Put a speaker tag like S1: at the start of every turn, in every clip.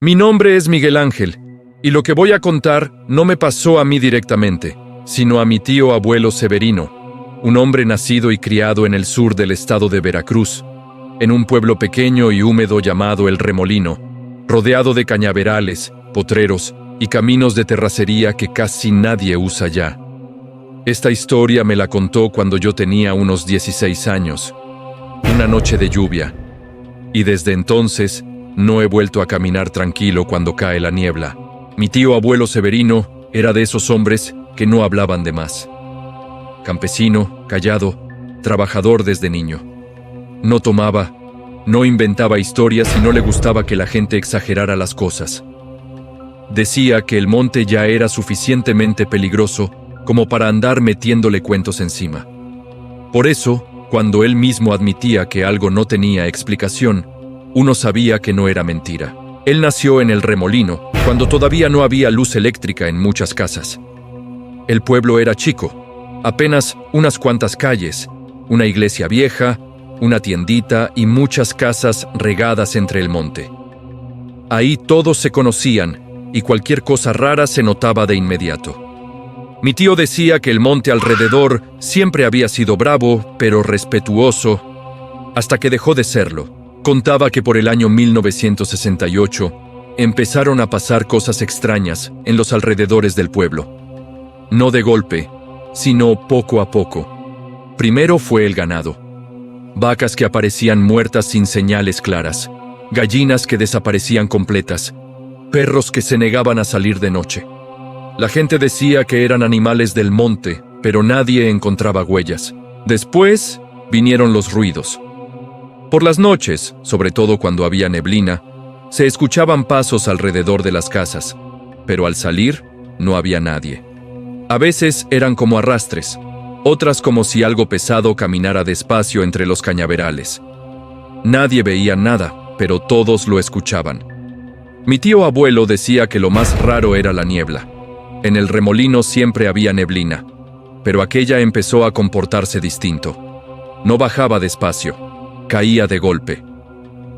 S1: Mi nombre es Miguel Ángel, y lo que voy a contar no me pasó a mí directamente, sino a mi tío abuelo Severino, un hombre nacido y criado en el sur del estado de Veracruz, en un pueblo pequeño y húmedo llamado El Remolino, rodeado de cañaverales, potreros y caminos de terracería que casi nadie usa ya. Esta historia me la contó cuando yo tenía unos 16 años, una noche de lluvia, y desde entonces no he vuelto a caminar tranquilo cuando cae la niebla. Mi tío abuelo Severino era de esos hombres que no hablaban de más. Campesino, callado, trabajador desde niño. No tomaba, no inventaba historias y no le gustaba que la gente exagerara las cosas. Decía que el monte ya era suficientemente peligroso como para andar metiéndole cuentos encima. Por eso, cuando él mismo admitía que algo no tenía explicación, uno sabía que no era mentira. Él nació en El Remolino, cuando todavía no había luz eléctrica en muchas casas. El pueblo era chico, apenas unas cuantas calles, una iglesia vieja, una tiendita y muchas casas regadas entre el monte. Ahí todos se conocían y cualquier cosa rara se notaba de inmediato. Mi tío decía que el monte alrededor siempre había sido bravo, pero respetuoso, hasta que dejó de serlo. Contaba que por el año 1968 empezaron a pasar cosas extrañas en los alrededores del pueblo. No de golpe, sino poco a poco. Primero fue el ganado. Vacas que aparecían muertas sin señales claras, gallinas que desaparecían completas, perros que se negaban a salir de noche. La gente decía que eran animales del monte, pero nadie encontraba huellas. Después vinieron los ruidos. Por las noches, sobre todo cuando había neblina, se escuchaban pasos alrededor de las casas, pero al salir no había nadie. A veces eran como arrastres, otras como si algo pesado caminara despacio entre los cañaverales. Nadie veía nada, pero todos lo escuchaban. Mi tío abuelo decía que lo más raro era la niebla. En El Remolino siempre había neblina, pero aquella empezó a comportarse distinto. No bajaba despacio. Caía de golpe.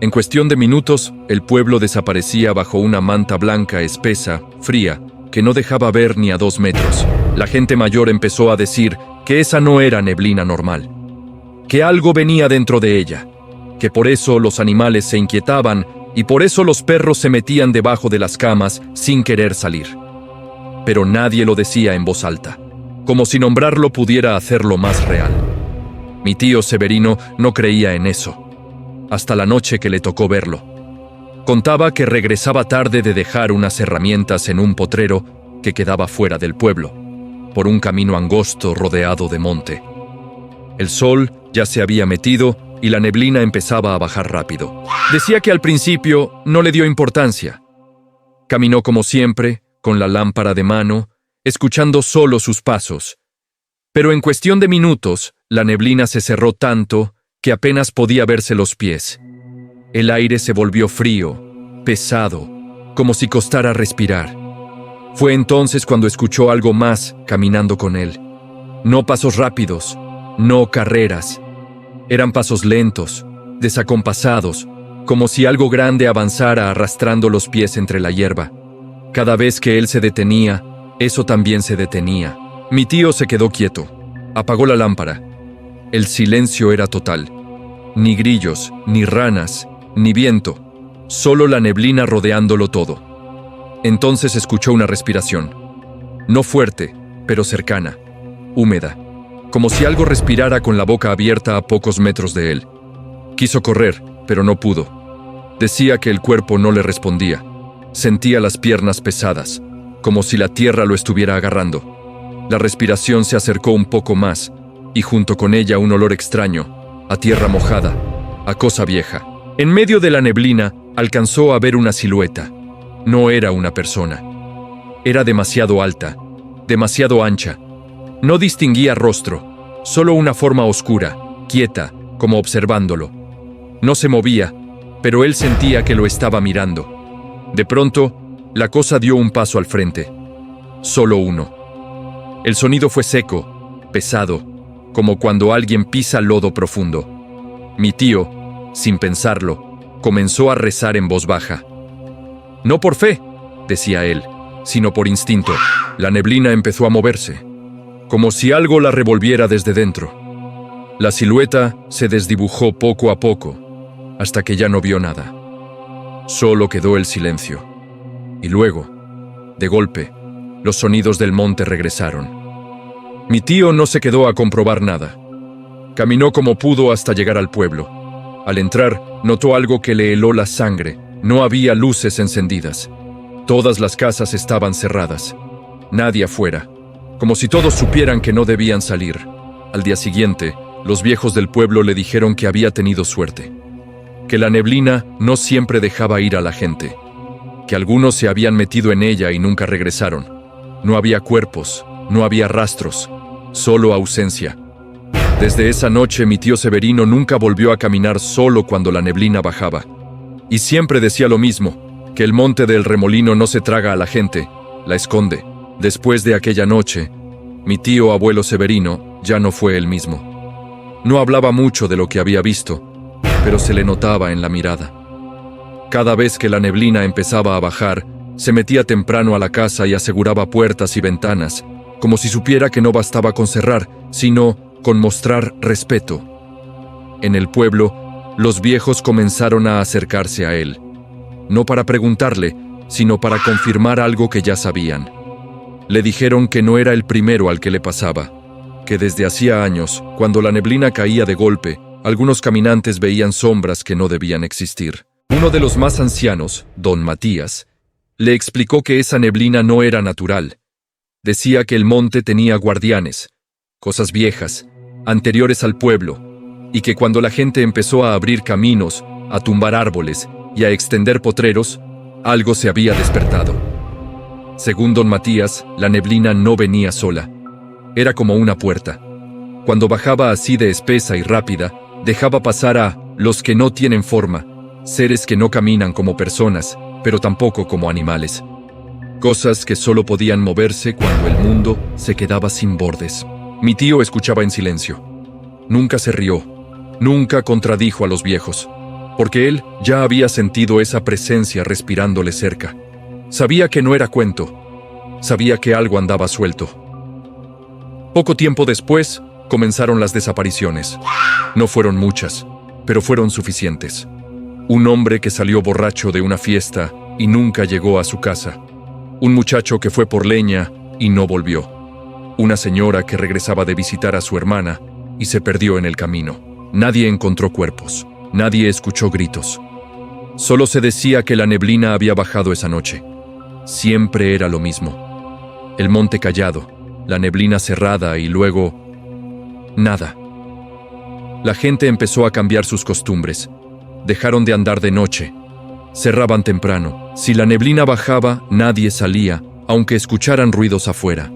S1: En cuestión de minutos, el pueblo desaparecía bajo una manta blanca espesa, fría, que no dejaba ver ni a 2 metros. La gente mayor empezó a decir que esa no era neblina normal, que algo venía dentro de ella, que por eso los animales se inquietaban y por eso los perros se metían debajo de las camas sin querer salir. Pero nadie lo decía en voz alta, como si nombrarlo pudiera hacerlo más real. Mi tío Severino no creía en eso, hasta la noche que le tocó verlo. Contaba que regresaba tarde de dejar unas herramientas en un potrero que quedaba fuera del pueblo, por un camino angosto rodeado de monte. El sol ya se había metido y la neblina empezaba a bajar rápido. Decía que al principio no le dio importancia. Caminó como siempre, con la lámpara de mano, escuchando solo sus pasos. Pero en cuestión de minutos, la neblina se cerró tanto que apenas podía verse los pies. El aire se volvió frío, pesado, como si costara respirar. Fue entonces cuando escuchó algo más caminando con él. No pasos rápidos, no carreras. Eran pasos lentos, desacompasados, como si algo grande avanzara arrastrando los pies entre la hierba. Cada vez que él se detenía, eso también se detenía. Mi tío se quedó quieto. Apagó la lámpara. El silencio era total. Ni grillos, ni ranas, ni viento. Solo la neblina rodeándolo todo. Entonces escuchó una respiración. No fuerte, pero cercana. Húmeda. Como si algo respirara con la boca abierta a pocos metros de él. Quiso correr, pero no pudo. Decía que el cuerpo no le respondía. Sentía las piernas pesadas, como si la tierra lo estuviera agarrando. La respiración se acercó un poco más, y junto con ella un olor extraño, a tierra mojada, a cosa vieja. En medio de la neblina, alcanzó a ver una silueta. No era una persona. Era demasiado alta, demasiado ancha. No distinguía rostro, solo una forma oscura, quieta, como observándolo. No se movía, pero él sentía que lo estaba mirando. De pronto, la cosa dio un paso al frente. Solo uno. El sonido fue seco, pesado, como cuando alguien pisa lodo profundo. Mi tío, sin pensarlo, comenzó a rezar en voz baja. No por fe, decía él, sino por instinto. La neblina empezó a moverse, como si algo la revolviera desde dentro. La silueta se desdibujó poco a poco, hasta que ya no vio nada. Solo quedó el silencio. Y luego, de golpe, los sonidos del monte regresaron. Mi tío no se quedó a comprobar nada. Caminó como pudo hasta llegar al pueblo. Al entrar, notó algo que le heló la sangre. No había luces encendidas. Todas las casas estaban cerradas. Nadie afuera. Como si todos supieran que no debían salir. Al día siguiente, los viejos del pueblo le dijeron que había tenido suerte. Que la neblina no siempre dejaba ir a la gente. Que algunos se habían metido en ella y nunca regresaron. No había cuerpos, no había rastros, solo ausencia. Desde esa noche mi tío Severino nunca volvió a caminar solo cuando la neblina bajaba. Y siempre decía lo mismo, que el monte del remolino no se traga a la gente, la esconde. Después de aquella noche, mi tío abuelo Severino ya no fue el mismo. No hablaba mucho de lo que había visto, pero se le notaba en la mirada. Cada vez que la neblina empezaba a bajar, se metía temprano a la casa y aseguraba puertas y ventanas, como si supiera que no bastaba con cerrar, sino con mostrar respeto. En el pueblo, los viejos comenzaron a acercarse a él, no para preguntarle, sino para confirmar algo que ya sabían. Le dijeron que no era el primero al que le pasaba, que desde hacía años, cuando la neblina caía de golpe, algunos caminantes veían sombras que no debían existir. Uno de los más ancianos, don Matías, le explicó que esa neblina no era natural. Decía que el monte tenía guardianes, cosas viejas, anteriores al pueblo, y que cuando la gente empezó a abrir caminos, a tumbar árboles y a extender potreros, algo se había despertado. Según don Matías, la neblina no venía sola. Era como una puerta. Cuando bajaba así de espesa y rápida, dejaba pasar a los que no tienen forma, seres que no caminan como personas, pero tampoco como animales. Cosas que solo podían moverse cuando el mundo se quedaba sin bordes. Mi tío escuchaba en silencio. Nunca se rió, nunca contradijo a los viejos, porque él ya había sentido esa presencia respirándole cerca. Sabía que no era cuento, sabía que algo andaba suelto. Poco tiempo después, comenzaron las desapariciones. No fueron muchas, pero fueron suficientes. Un hombre que salió borracho de una fiesta y nunca llegó a su casa. Un muchacho que fue por leña y no volvió. Una señora que regresaba de visitar a su hermana y se perdió en el camino. Nadie encontró cuerpos, nadie escuchó gritos. Solo se decía que la neblina había bajado esa noche. Siempre era lo mismo. El monte callado, la neblina cerrada y luego... nada. La gente empezó a cambiar sus costumbres. Dejaron de andar de noche. Cerraban temprano. Si la neblina bajaba, nadie salía, aunque escucharan ruidos afuera.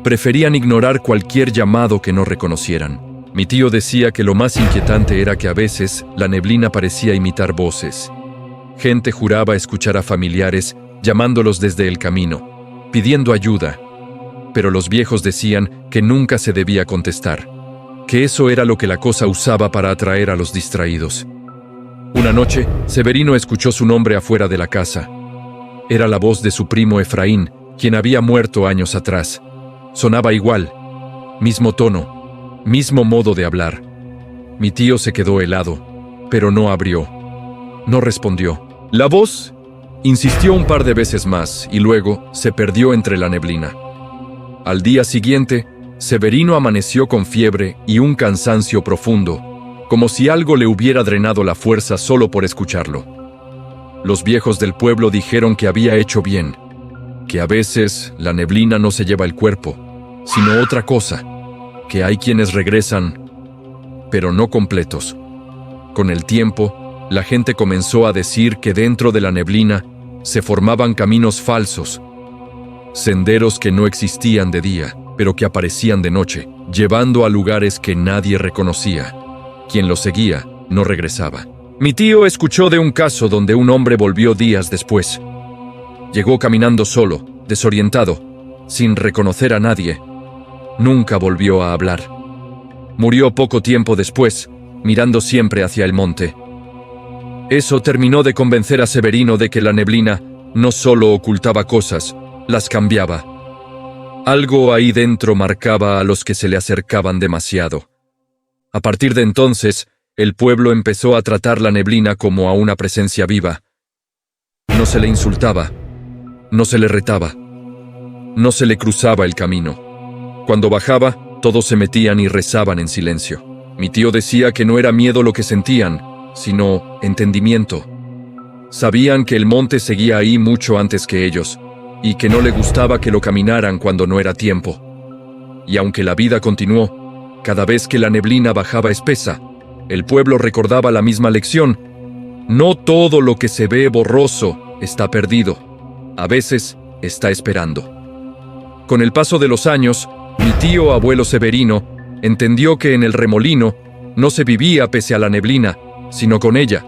S1: Preferían ignorar cualquier llamado que no reconocieran. Mi tío decía que lo más inquietante era que a veces la neblina parecía imitar voces. Gente juraba escuchar a familiares llamándolos desde el camino, pidiendo ayuda. Pero los viejos decían que nunca se debía contestar, que eso era lo que la cosa usaba para atraer a los distraídos. Una noche, Severino escuchó su nombre afuera de la casa. Era la voz de su primo Efraín, quien había muerto años atrás. Sonaba igual, mismo tono, mismo modo de hablar. Mi tío se quedó helado, pero no abrió. No respondió. La voz insistió un par de veces más y luego se perdió entre la neblina. Al día siguiente, Severino amaneció con fiebre y un cansancio profundo, como si algo le hubiera drenado la fuerza solo por escucharlo. Los viejos del pueblo dijeron que había hecho bien, que a veces la neblina no se lleva el cuerpo, sino otra cosa, que hay quienes regresan, pero no completos. Con el tiempo, la gente comenzó a decir que dentro de la neblina se formaban caminos falsos, senderos que no existían de día, pero que aparecían de noche, llevando a lugares que nadie reconocía. Quien lo seguía no regresaba. Mi tío escuchó de un caso donde un hombre volvió días después. Llegó caminando solo, desorientado, sin reconocer a nadie. Nunca volvió a hablar. Murió poco tiempo después, mirando siempre hacia el monte. Eso terminó de convencer a Severino de que la neblina no solo ocultaba cosas, las cambiaba. Algo ahí dentro marcaba a los que se le acercaban demasiado. A partir de entonces, el pueblo empezó a tratar la neblina como a una presencia viva. No se le insultaba, no se le retaba, no se le cruzaba el camino. Cuando bajaba, todos se metían y rezaban en silencio. Mi tío decía que no era miedo lo que sentían, sino entendimiento. Sabían que el monte seguía ahí mucho antes que ellos, y que no le gustaba que lo caminaran cuando no era tiempo. Y aunque la vida continuó, cada vez que la neblina bajaba espesa, el pueblo recordaba la misma lección. No todo lo que se ve borroso está perdido. A veces está esperando. Con el paso de los años, mi tío abuelo Severino entendió que en el remolino no se vivía pese a la neblina, sino con ella.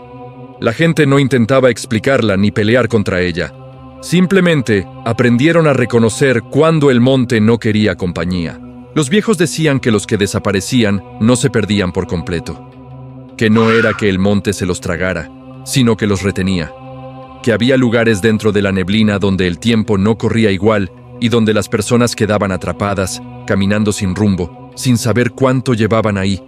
S1: La gente no intentaba explicarla ni pelear contra ella. Simplemente aprendieron a reconocer cuando el monte no quería compañía. Los viejos decían que los que desaparecían no se perdían por completo. Que no era que el monte se los tragara, sino que los retenía. Que había lugares dentro de la neblina donde el tiempo no corría igual y donde las personas quedaban atrapadas, caminando sin rumbo, sin saber cuánto llevaban ahí.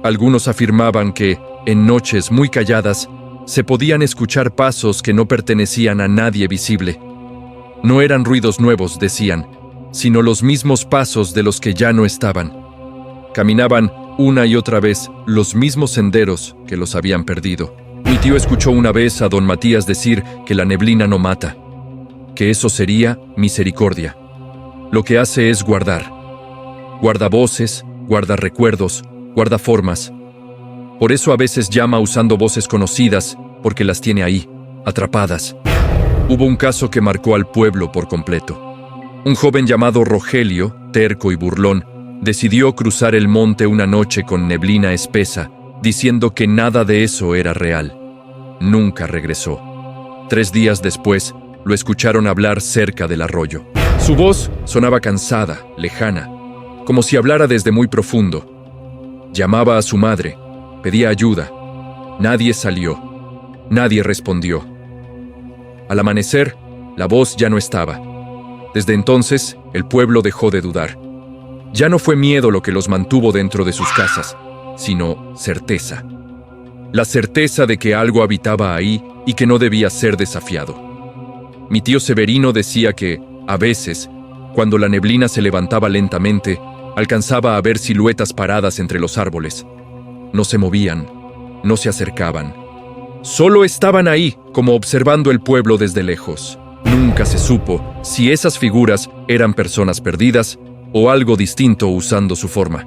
S1: Algunos afirmaban que, en noches muy calladas, se podían escuchar pasos que no pertenecían a nadie visible. No eran ruidos nuevos, decían, sino los mismos pasos de los que ya no estaban. Caminaban una y otra vez los mismos senderos que los habían perdido. Mi tío escuchó una vez a don Matías decir que la neblina no mata, que eso sería misericordia. Lo que hace es guardar. Guarda voces, guarda recuerdos, guarda formas. Por eso a veces llama usando voces conocidas, porque las tiene ahí, atrapadas. Hubo un caso que marcó al pueblo por completo. Un joven llamado Rogelio, terco y burlón, decidió cruzar el monte una noche con neblina espesa, diciendo que nada de eso era real. Nunca regresó. 3 días después, lo escucharon hablar cerca del arroyo. Su voz sonaba cansada, lejana, como si hablara desde muy profundo. Llamaba a su madre, pedía ayuda. Nadie salió. Nadie respondió. Al amanecer, la voz ya no estaba. Desde entonces, el pueblo dejó de dudar. Ya no fue miedo lo que los mantuvo dentro de sus casas, sino certeza. La certeza de que algo habitaba ahí y que no debía ser desafiado. Mi tío Severino decía que, a veces, cuando la neblina se levantaba lentamente, alcanzaba a ver siluetas paradas entre los árboles. No se movían, no se acercaban. Solo estaban ahí, como observando el pueblo desde lejos. Nunca se supo si esas figuras eran personas perdidas o algo distinto usando su forma.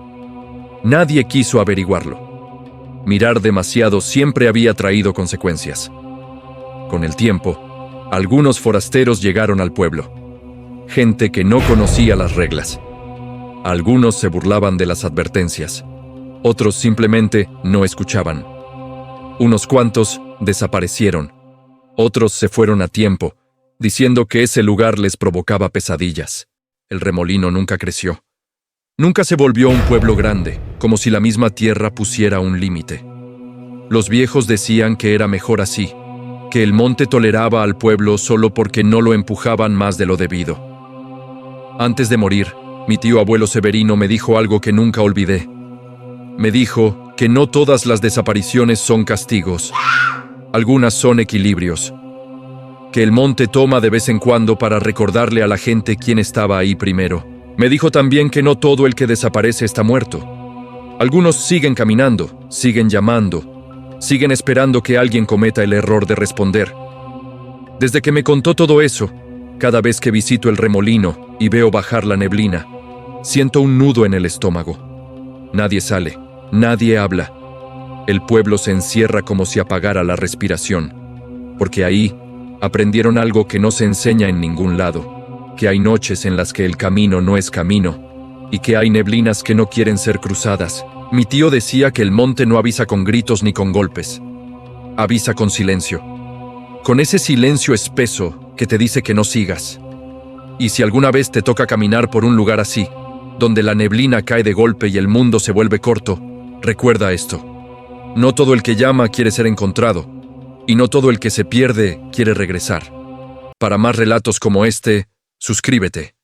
S1: Nadie quiso averiguarlo. Mirar demasiado siempre había traído consecuencias. Con el tiempo, algunos forasteros llegaron al pueblo. Gente que no conocía las reglas. Algunos se burlaban de las advertencias. Otros simplemente no escuchaban. Unos cuantos desaparecieron. Otros se fueron a tiempo, diciendo que ese lugar les provocaba pesadillas. El remolino nunca creció. Nunca se volvió un pueblo grande, como si la misma tierra pusiera un límite. Los viejos decían que era mejor así, que el monte toleraba al pueblo solo porque no lo empujaban más de lo debido. Antes de morir, mi tío abuelo Severino me dijo algo que nunca olvidé. Me dijo que no todas las desapariciones son castigos. Algunas son equilibrios. Que el monte toma de vez en cuando para recordarle a la gente quién estaba ahí primero. Me dijo también que no todo el que desaparece está muerto. Algunos siguen caminando, siguen llamando, siguen esperando que alguien cometa el error de responder. Desde que me contó todo eso, cada vez que visito el remolino y veo bajar la neblina, siento un nudo en el estómago. Nadie sale, nadie habla. El pueblo se encierra como si apagara la respiración, porque ahí aprendieron algo que no se enseña en ningún lado, que hay noches en las que el camino no es camino, y que hay neblinas que no quieren ser cruzadas. Mi tío decía que el monte no avisa con gritos ni con golpes, avisa con silencio. Con ese silencio espeso que te dice que no sigas. Y si alguna vez te toca caminar por un lugar así, donde la neblina cae de golpe y el mundo se vuelve corto, recuerda esto. No todo el que llama quiere ser encontrado, y no todo el que se pierde quiere regresar. Para más relatos como este, suscríbete.